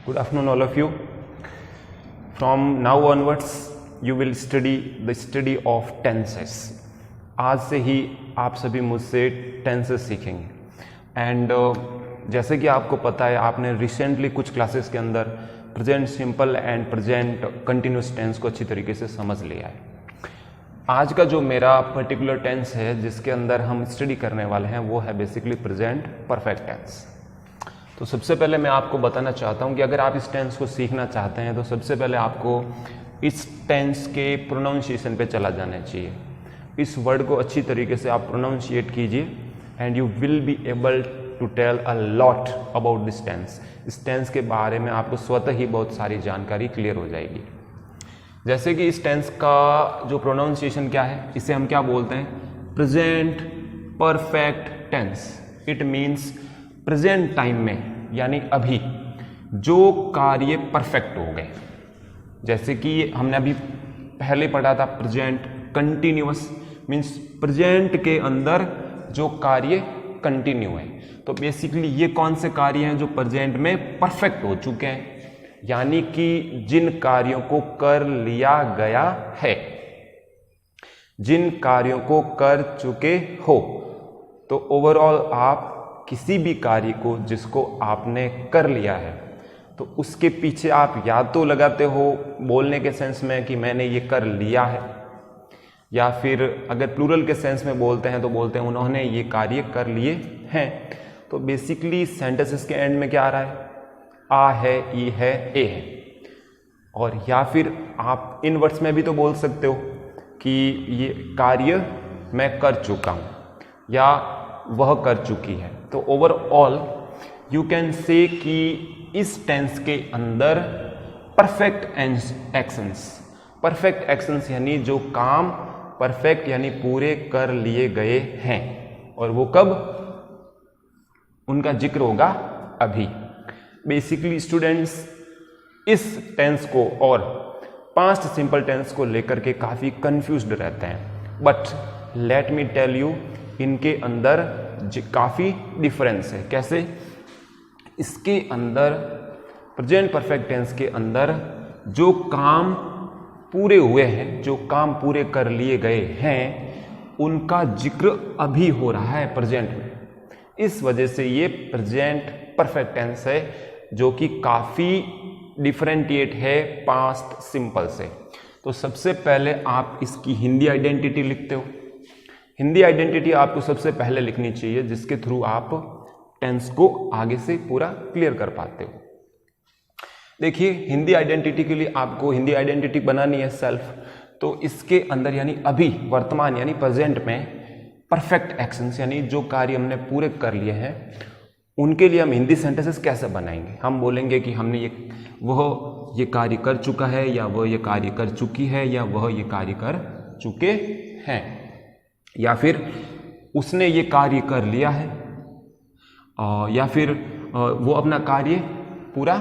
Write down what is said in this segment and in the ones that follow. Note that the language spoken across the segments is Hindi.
Good afternoon, all of you. From now onwards, you will study the study of tenses. आज से ही आप सभी मुझसे टेंसेस सीखेंगे एंड जैसे कि आपको पता है, आपने रिसेंटली कुछ क्लासेस के अंदर present simple and present continuous tense को अच्छी तरीके से समझ लिया है। आज का जो मेरा पर्टिकुलर टेंस है जिसके अंदर हम स्टडी करने वाले हैं वो है बेसिकली प्रेजेंट परफेक्ट टेंस। तो सबसे पहले मैं आपको बताना चाहता हूं कि अगर आप इस टेंस को सीखना चाहते हैं तो सबसे पहले आपको इस टेंस के प्रोनाउंसिएशन पे चला जाना चाहिए। इस वर्ड को अच्छी तरीके से आप प्रोनाउंशिएट कीजिए and you will be able to tell a lot about this tense. इस टेंस के बारे में आपको स्वतः ही बहुत सारी जानकारी क्लियर हो जाएगी। जैसे कि इस टेंस का जो प्रोनाउंसिएशन क्या है, इसे हम क्या बोलते हैं, present perfect tense. It means present time में यानी अभी जो कार्य परफेक्ट हो गए। जैसे कि हमने अभी पहले पढ़ा था प्रेजेंट कंटिन्यूअस, मीन्स प्रेजेंट के अंदर जो कार्य कंटिन्यू है। तो बेसिकली ये कौन से कार्य हैं जो प्रेजेंट में परफेक्ट हो चुके हैं, यानी कि जिन कार्यों को कर लिया गया है, जिन कार्यों को कर चुके हो। तो ओवरऑल आप किसी भी कार्य को जिसको आपने कर लिया है तो उसके पीछे आप या तो लगाते हो बोलने के सेंस में कि मैंने ये कर लिया है, या फिर अगर प्लूरल के सेंस में बोलते हैं तो बोलते हैं उन्होंने ये कार्य कर लिए हैं। तो बेसिकली सेंटेंसेस के एंड में क्या आ रहा है, आ है, ई है, ए है। और या फिर आप इन वर्ड्स में भी तो बोल सकते हो कि ये कार्य मैं कर चुका हूँ या वह कर चुकी है। तो ओवरऑल यू कैन से कि इस टेंस के अंदर परफेक्ट एक्शंस यानी जो काम परफेक्ट यानी पूरे कर लिए गए हैं, और वो कब, उनका जिक्र होगा अभी। बेसिकली स्टूडेंट्स इस टेंस को और पास्ट सिंपल टेंस को लेकर के काफ़ी कंफ्यूज्ड रहते हैं, but let me tell you इनके अंदर काफ़ी डिफरेंस है। कैसे? इसके अंदर प्रेजेंट परफेक्ट टेंस के अंदर जो काम पूरे हुए हैं, जो काम पूरे कर लिए गए हैं, उनका जिक्र अभी हो रहा है प्रेजेंट में। इस वजह से ये प्रेजेंट परफेक्ट टेंस है जो कि काफ़ी डिफरेंटिएट है पास्ट सिंपल से। तो सबसे पहले आप इसकी हिंदी आइडेंटिटी लिखते हो। हिंदी आइडेंटिटी आपको सबसे पहले लिखनी चाहिए जिसके थ्रू आप टेंस को आगे से पूरा क्लियर कर पाते हो। देखिए, हिंदी आइडेंटिटी के लिए आपको हिंदी आइडेंटिटी बनानी है सेल्फ। तो इसके अंदर यानी अभी वर्तमान यानी प्रेजेंट में परफेक्ट एक्शंस यानी जो कार्य हमने पूरे कर लिए हैं उनके लिए हम हिंदी सेंटेंसेस कैसे बनाएंगे। हम बोलेंगे कि हमने ये कार्य कर चुका है, या वह ये कार्य कर चुकी है, या वह ये कार्य कर चुके हैं, या फिर उसने ये कार्य कर लिया है, या फिर वो अपना कार्य पूरा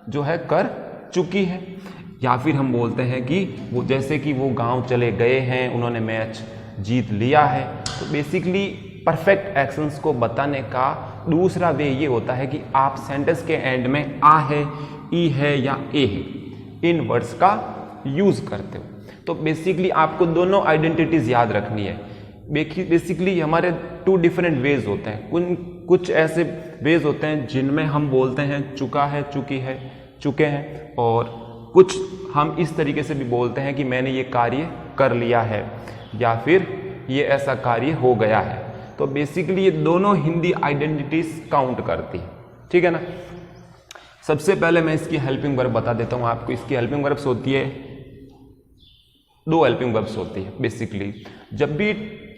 जो है कर चुकी है। या फिर हम बोलते हैं कि वो जैसे कि वो गांव चले गए हैं, उन्होंने मैच जीत लिया है। तो बेसिकली परफेक्ट एक्शंस को बताने का दूसरा वे ये होता है कि आप सेंटेंस के एंड में आ है, ई है या ए है, इन वर्ड्स का यूज करते हो। तो बेसिकली आपको दोनों आइडेंटिटीज याद रखनी है। बेसिकली हमारे टू डिफरेंट वेज होते हैं। कुछ ऐसे वेज होते हैं जिनमें हम बोलते हैं चुका है, चुकी है, चुके हैं, और कुछ हम इस तरीके से भी बोलते हैं कि मैंने ये कार्य कर लिया है या फिर ये ऐसा कार्य हो गया है। तो बेसिकली ये दोनों हिंदी आइडेंटिटीज काउंट करती है, ठीक है ना। सबसे पहले मैं इसकी हेल्पिंग वर्ब बता देता हूँ आपको। इसकी हेल्पिंग वर्ब्स होती है, दो हेल्पिंग वर्ब्स होती है। बेसिकली जब भी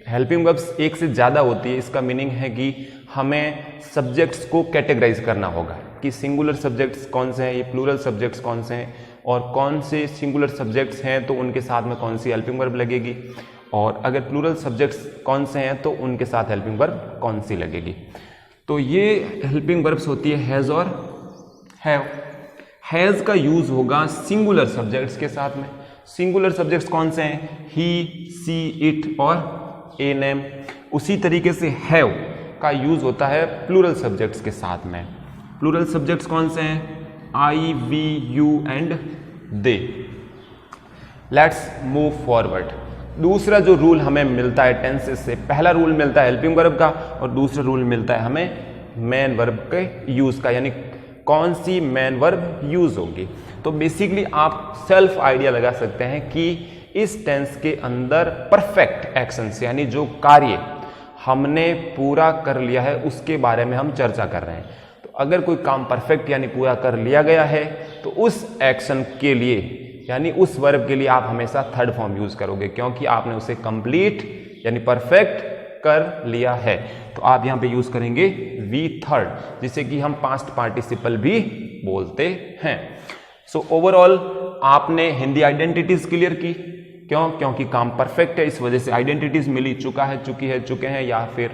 हेल्पिंग वर्ब्स एक से ज़्यादा होती है, इसका मीनिंग है कि हमें सब्जेक्ट्स को कैटेगराइज करना होगा कि सिंगुलर सब्जेक्ट्स कौन से हैं, ये प्लूरल सब्जेक्ट्स कौन से हैं, और कौन से सिंगुलर सब्जेक्ट्स हैं तो उनके साथ में कौन सी हेल्पिंग वर्ब लगेगी, और अगर प्लूरल सब्जेक्ट्स कौन से हैं तो उनके साथ हेल्पिंग वर्ब कौन सी लगेगी। तो ये हेल्पिंग वर्ब्स होती है हैज़ और हैव। हैज़ का यूज होगा सिंगुलर सब्जेक्ट्स के साथ में। सिंगुलर सब्जेक्ट्स कौन से हैं, ही, सी, इट और ए नेम। उसी तरीके से हैव का यूज होता है प्लूरल सब्जेक्ट्स के साथ में। प्लूरल सब्जेक्ट्स कौन से हैं, I, we, you and they. Let's move forward. दूसरा जो रूल हमें मिलता है टेंसेस से, पहला रूल मिलता है हेल्पिंग वर्ब का और दूसरा रूल मिलता है हमें मेन वर्ब के यूज का, यानी कौन सी मेन वर्ब यूज होगी। तो बेसिकली आप सेल्फ आइडिया लगा सकते हैं कि इस टेंस के अंदर परफेक्ट एक्शंस यानी जो कार्य हमने पूरा कर लिया है उसके बारे में हम चर्चा कर रहे हैं। तो अगर कोई काम परफेक्ट यानी पूरा कर लिया गया है तो उस एक्शन के लिए यानी उस वर्ब के लिए आप हमेशा थर्ड फॉर्म यूज करोगे, क्योंकि आपने उसे कंप्लीट यानी परफेक्ट कर लिया है। तो आप यहां पे यूज करेंगे वी थर्ड, जिसे कि हम पास्ट पार्टिसिपल भी बोलते हैं। सो ओवरऑल आपने हिंदी आइडेंटिटीज क्लियर की। क्यों? क्योंकि काम परफेक्ट है, इस वजह से आइडेंटिटीज मिली, चुका है, चुकी है, चुके हैं, या फिर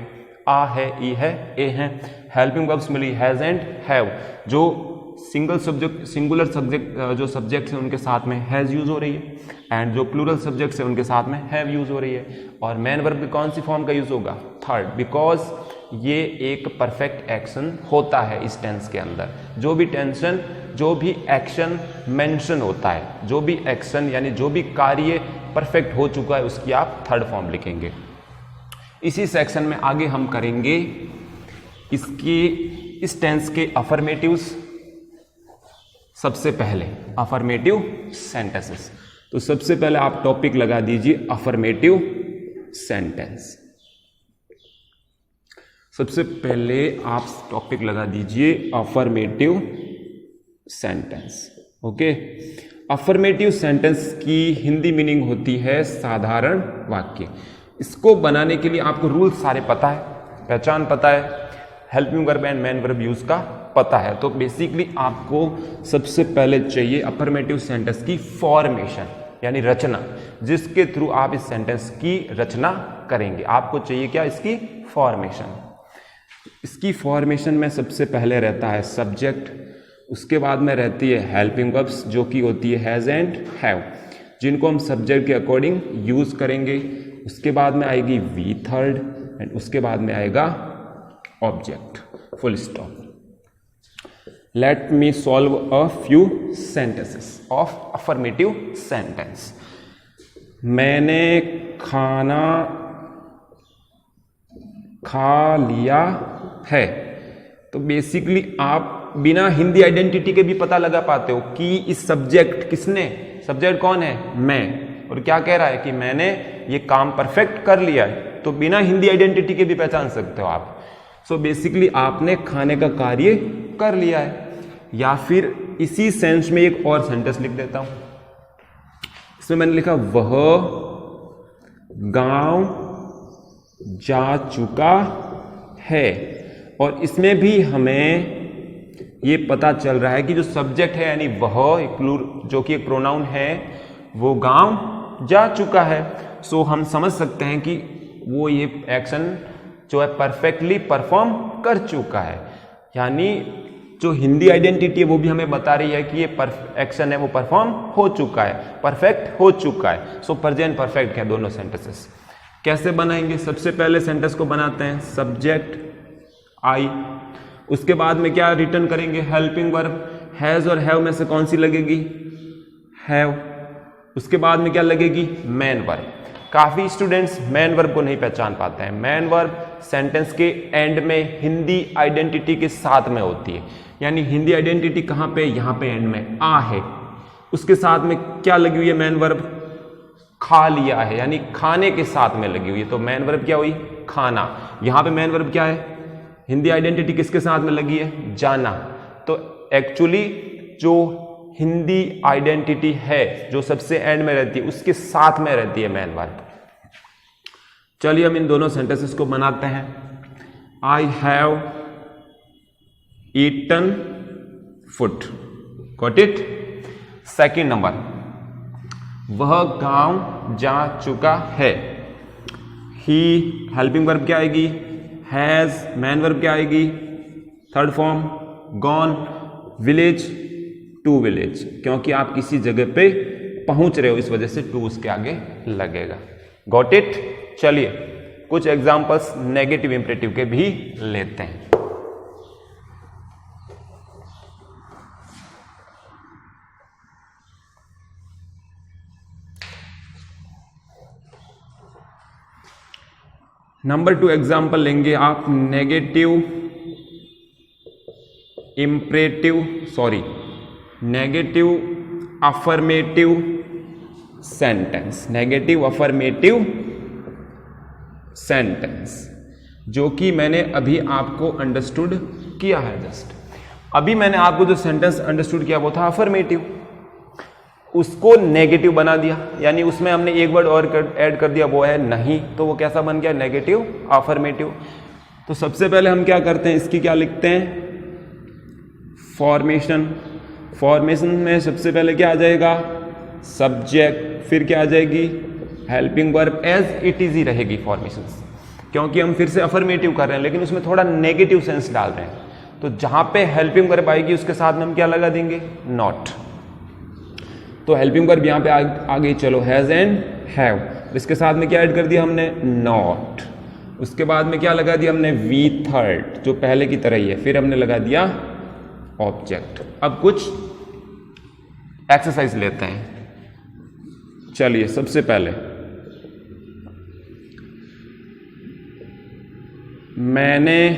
आ है, ई है, ए है। हेल्पिंग वर्ब्स मिली हैज एंड हैव, जो सिंगुलर सब्जेक्ट जो सब्जेक्ट है उनके साथ में हैज यूज हो रही है, एंड जो प्लूरल सब्जेक्ट्स है उनके साथ में हैव यूज हो रही है। और मेन वर्ब की कौन सी फॉर्म का यूज होगा? थर्ड, बिकॉज ये एक परफेक्ट एक्शन होता है इस टेंस के अंदर। जो भी एक्शन मेंशन होता है, जो भी एक्शन यानी जो भी कार्य परफेक्ट हो चुका है उसकी आप थर्ड फॉर्म लिखेंगे। इसी सेक्शन में आगे हम करेंगे इस टेंस के अफर्मेटिव्स। सबसे पहले अफर्मेटिव सेंटेंसेस, तो सबसे पहले आप टॉपिक लगा दीजिए अफर्मेटिव सेंटेंस। सबसे पहले आप टॉपिक लगा दीजिए affirmative sentence. Okay, affirmative sentence की हिंदी मीनिंग होती है साधारण वाक्य। इसको बनाने के लिए आपको रूल सारे पता है, पहचान पता है, helping verb and main verb use का पता है। तो बेसिकली आपको सबसे पहले चाहिए अफर्मेटिव सेंटेंस की फॉर्मेशन यानी रचना, जिसके थ्रू आप इस सेंटेंस की रचना करेंगे। आपको चाहिए क्या? इसकी फॉर्मेशन। इसकी फॉर्मेशन में सबसे पहले रहता है सब्जेक्ट, उसके बाद में रहती है हेल्पिंग वर्ब्स जो कि होती है हैज एंड हैव, जिनको हम सब्जेक्ट के अकॉर्डिंग यूज करेंगे। उसके बाद में आएगी वी थर्ड एंड उसके बाद में आएगा object, full stop. Let me solve a few sentences of affirmative sentence. मैंने खाना खा लिया है। तो बेसिकली आप बिना हिंदी आइडेंटिटी के भी पता लगा पाते हो कि इस सब्जेक्ट कौन है? मैं, और क्या कह रहा है कि मैंने ये काम परफेक्ट कर लिया है। तो बिना हिंदी आइडेंटिटी के भी पहचान सकते हो आप। सो बेसिकली आपने खाने का कार्य कर लिया है। या फिर इसी सेंस में एक और सेंटेंस लिख देता हूं। इसमें मैंने लिखा वह गांव जा चुका है, और इसमें भी हमें ये पता चल रहा है कि जो सब्जेक्ट है यानी वह जो कि एक प्रोनाउन है, वो गांव जा चुका है। सो हम समझ सकते हैं कि वो ये एक्शन जो है परफेक्टली परफॉर्म कर चुका है। यानी जो हिंदी आइडेंटिटी है वो भी हमें बता रही है कि ये एक्शन है वो परफॉर्म हो चुका है, परफेक्ट हो चुका है। सो प्रेजेंट परफेक्ट है दोनों सेंटेंसेस। कैसे बनाएंगे? सबसे पहले सेंटेंस को बनाते हैं सब्जेक्ट आई, उसके बाद में क्या रिटर्न करेंगे? Helping verb. हैज और हैव में से कौन सी लगेगी? हैव। उसके बाद में क्या लगेगी? Main verb. काफी स्टूडेंट्स मेन वर्ब को नहीं पहचान पाते हैं। मेन वर्ब सेंटेंस के एंड में हिंदी आइडेंटिटी के साथ में होती है। यानी हिंदी आइडेंटिटी कहां पे? यहां पे एंड में आ है, उसके साथ में क्या लगी हुई है? Main verb. खा लिया है यानी खाने के साथ में लगी हुई है। तो मेन वर्ब क्या हुई? खाना। यहां पे मेन वर्ब क्या है? हिंदी आइडेंटिटी किसके साथ में लगी है? जाना। तो एक्चुअली जो हिंदी आइडेंटिटी है जो सबसे एंड में रहती है उसके साथ में रहती है मेन वर्ब। चलिए हम इन दोनों सेंटेंसेस को बनाते हैं। I have eaten food, got it. Second number, वह गांव जा चुका है। ही हेल्पिंग वर्ब क्या आएगी? हैज। मेन वर्ब क्या आएगी? Third form gone. Village to village, क्योंकि आप किसी जगह पे पहुंच रहे हो इस वजह से टू उसके आगे लगेगा। Got it. चलिए कुछ एग्जांपल्स नेगेटिव इंपरेटिव के भी लेते हैं। नंबर 2 एग्जाम्पल लेंगे आप negative affirmative sentence, negative affirmative sentence, जो कि मैंने अभी आपको अंडरस्टूड किया है। जस्ट अभी मैंने आपको जो सेंटेंस अंडरस्टूड किया वो था अफर्मेटिव, उसको नेगेटिव बना दिया, यानी उसमें हमने एक वर्ड और ऐड कर दिया, वो है नहीं, तो वो कैसा बन गया, नेगेटिव अफर्मेटिव। तो सबसे पहले हम क्या करते हैं, इसकी क्या लिखते हैं, फॉर्मेशन में सबसे पहले क्या आ जाएगा, सब्जेक्ट, फिर क्या आ जाएगी, helping verb, as it is ही रहेगी फॉर्मेशन, क्योंकि हम फिर से अफर्मेटिव कर रहे हैं लेकिन उसमें थोड़ा नेगेटिव सेंस डाल रहे हैं। तो जहां पे हेल्पिंग वर्ब आएगी उसके साथ में हम क्या लगा देंगे, नॉट। तो हेल्पिंग वर्ब यहां पे आ गई, चलो, हैज एंड हैव, इसके साथ में क्या ऐड कर दिया हमने, नॉट। उसके बाद में क्या लगा दिया हमने, वी थर्ड, जो पहले की तरह ही है, फिर हमने लगा दिया ऑब्जेक्ट। अब कुछ एक्सरसाइज लेते हैं। चलिए, सबसे पहले मैंने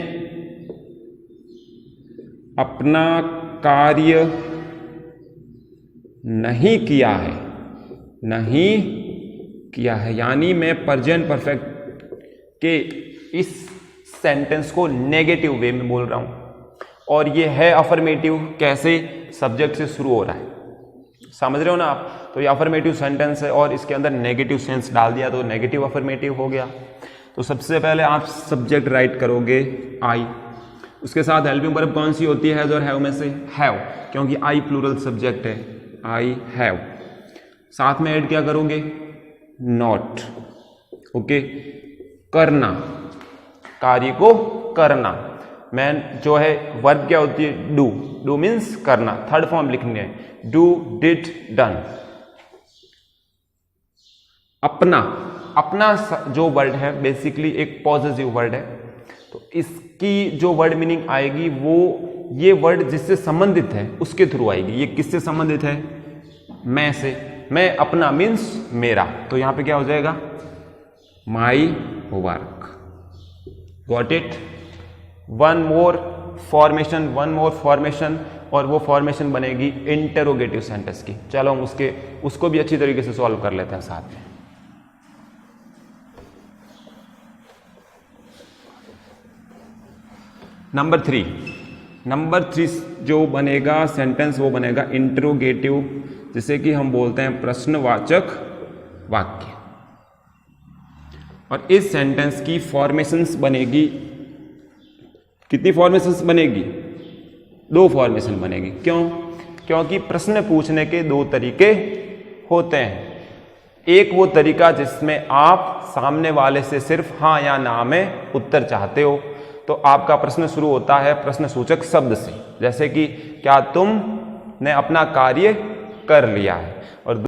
अपना कार्य नहीं किया है, यानी मैं प्रेजेंट परफेक्ट के इस सेंटेंस को नेगेटिव वे में बोल रहा हूं, और ये है अफर्मेटिव, कैसे, सब्जेक्ट से शुरू हो रहा है, समझ रहे हो ना आप। तो ये अफर्मेटिव सेंटेंस है और इसके अंदर नेगेटिव सेंस डाल दिया तो नेगेटिव अफर्मेटिव हो गया। तो सबसे पहले आप सब्जेक्ट राइट करोगे आई, उसके साथ हेल्पिंग वर्ब कौन सी होती है, हैज और हैव में से हैव, क्योंकि आई प्लूरल सब्जेक्ट है, आई हैव। साथ में ऐड क्या करोगे, नॉट, ओके। करना, कार्य को करना, मैन जो है वर्ब क्या होती है, डू मीन्स करना, थर्ड फॉर्म लिखनी है, डू, डिड, डन। अपना जो वर्ड है बेसिकली एक पॉजिटिव वर्ड है, तो इसकी जो वर्ड मीनिंग आएगी वो ये वर्ड जिससे संबंधित है उसके थ्रू आएगी। ये किससे संबंधित है, मैं से, मैं अपना मीन्स मेरा, तो यहां पे क्या हो जाएगा, my work. Got it. One more formation, और वो फॉर्मेशन बनेगी इंटरोगेटिव सेंटेंस की। चलो हम उसको भी अच्छी तरीके से सॉल्व कर लेते हैं साथ में। नंबर थ्री जो बनेगा सेंटेंस वो बनेगा इंटरोगेटिव, जिसे कि हम बोलते हैं प्रश्नवाचक वाक्य। और इस सेंटेंस की फॉर्मेशंस बनेगी, कितनी फॉर्मेशंस बनेगी, 2 फॉर्मेशन बनेगी। क्यों, क्योंकि प्रश्न पूछने के 2 तरीके होते हैं। एक वो तरीका जिसमें आप सामने वाले से सिर्फ हाँ या ना में उत्तर चाहते हो, तो आपका प्रश्न शुरू होता है प्रश्नसूचक शब्द से, जैसे कि क्या तुमने अपना कार्य कर लिया है। और